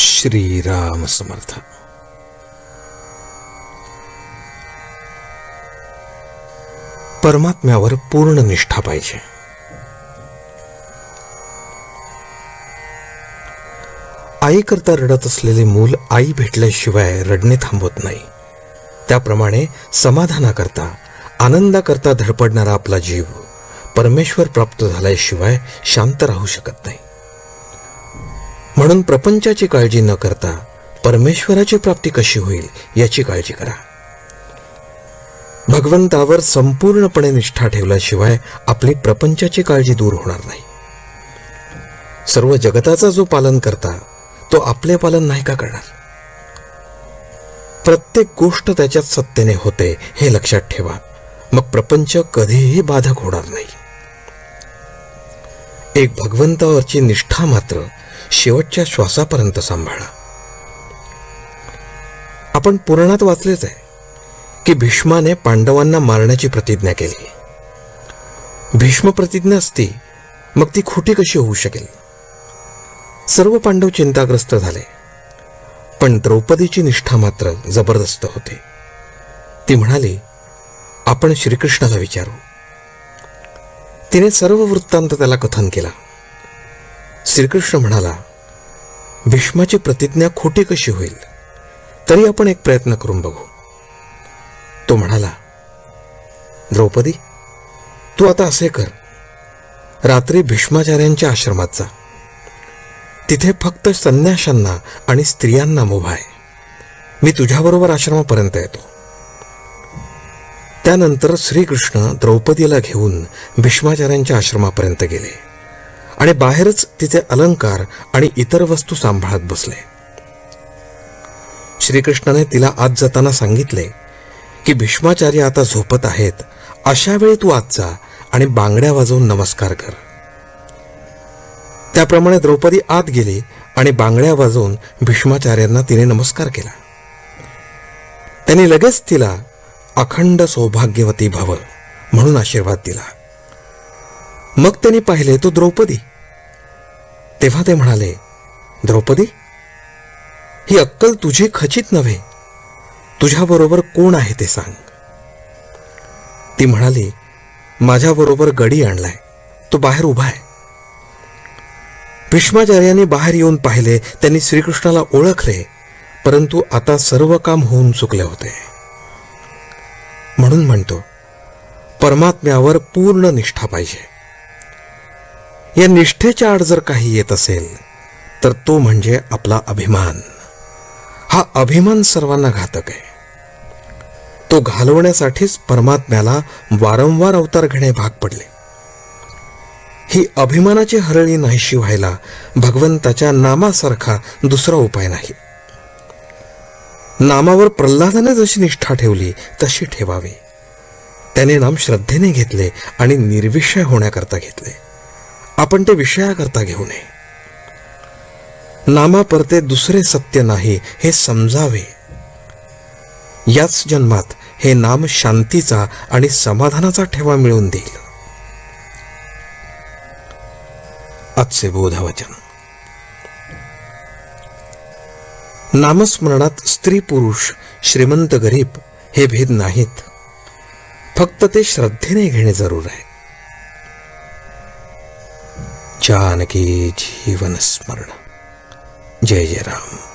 श्रीराम समर्थ. परमात्म्यावर पूर्ण निष्ठा पाहिजे. आई करता रडत असलेले मूल आई भेटल्याशिवाय रडणे थांबवत नाही. त्याप्रमाणे समाधानाकरता आनंदाकरता धडपडणारा आपला जीव परमेश्वर प्राप्त झाल्याशिवाय शांत राहू शकत नाही. म्हणून प्रपंचाची काळजी न करता परमेश्वराची प्राप्ती कशी होईल याची काळजी करा. भगवंतावर संपूर्णपणे निष्ठा ठेवल्याशिवाय आपली प्रपंचाची काळजी दूर होणार नाही. सर्व जगताचा जो पालन करता तो आपले पालन नाही का करणार? प्रत्येक गोष्ट त्याच्यात सत्तेने होते हे लक्षात ठेवा. मग प्रपंच कधीही बाधक होणार नाही. एक भगवंतावरची निष्ठा मात्र शेवटच्या श्वासापर्यंत सांभाळा. आपण पुराणात वाचलेच आहे की भीष्माने पांडवांना मारण्याची प्रतिज्ञा केली. भीष्म प्रतिज्ञा असती मग ती खोटी कशी होऊ शकेल? सर्व पांडव चिंताग्रस्त झाले, पण द्रौपदीची निष्ठा मात्र जबरदस्त होती. ती म्हणाली, आपण श्रीकृष्णाला विचारू. तिने सर्व वृत्तांत त्याला कथन केला. श्रीकृष्ण म्हणाला, भीष्माची प्रतिज्ञा खोटी कशी होईल? तरी आपण एक प्रयत्न करून बघू. तो म्हणाला, द्रौपदी, तू आता असे कर, रात्री भीष्माचार्यांच्या आश्रमात जा. तिथे फक्त संन्याशांना आणि स्त्रियांना मुभा आहे. मी तुझ्याबरोबर आश्रमापर्यंत येतो. त्यानंतर श्रीकृष्ण द्रौपदीला घेऊन भीष्माचार्यांच्या आश्रमापर्यंत गेले आणि बाहेरच तिचे अलंकार आणि इतर वस्तू सांभाळत बसले. श्रीकृष्णाने तिला आत जाताना सांगितले की भीष्माचार्य आता झोपत आहेत, अशा वेळी तू आत जा आणि बांगड्या वाजवून नमस्कार कर. त्याप्रमाणे द्रौपदी आत गेली आणि बांगड्या वाजवून भीष्माचार्यांना तिने नमस्कार केला. त्यांनी लगेच तिला अखंड सौभाग्यवती भव म्हणून आशीर्वाद दिला. मग त्यांनी पाहिले तो द्रौपदी. तेव्हा ते म्हणाले, द्रौपदी, ही अक्कल तुझी खचित नव्हे. तुझ्याबरोबर कोण आहे ते सांग. ती म्हणाली, माझ्याबरोबर गडी आणलाय, तो बाहेर उभा आहे. भीष्माचार्यांनी बाहेर येऊन पाहिले. त्यांनी श्रीकृष्णाला ओळखले, परंतु आता सर्व काम होऊन चुकले होते. म्हणून म्हणतो, परमात्म्यावर पूर्ण निष्ठा पाहिजे. या निष्ठेच्या आड जर काही येत असेल तर तो म्हणजे आपला अभिमान. हा अभिमान सर्वांना घातक आहे. तो घालवण्यासाठीच परमात्म्याला वारंवार अवतार घेणे भाग पडले. ही अभिमानाची हरळी नाहीशी व्हायला भगवंताच्या नामासारखा दुसरा उपाय नाही. नामावर प्रल्हादाने जशी निष्ठा ठेवली तशी ठेवावी. त्याने नाम श्रद्धेने घेतले आणि निर्विषय होण्याकरता घेतले. आपण ते विषयाकरता घेऊ नये. नामापरते दुसरे सत्य नाही हे समजावे. याच जन्मात हे नाम शांतीचा आणि समाधानाचा ठेवा मिळवून देईल. आजचे बोधवचन. नामस्मरणात स्त्री पुरुष, श्रीमंत गरीब हे भेद नाहीत. फक्त ते श्रद्धेने घेणे जरूर आहे. जानकी जीवन स्मरण. जय जय राम.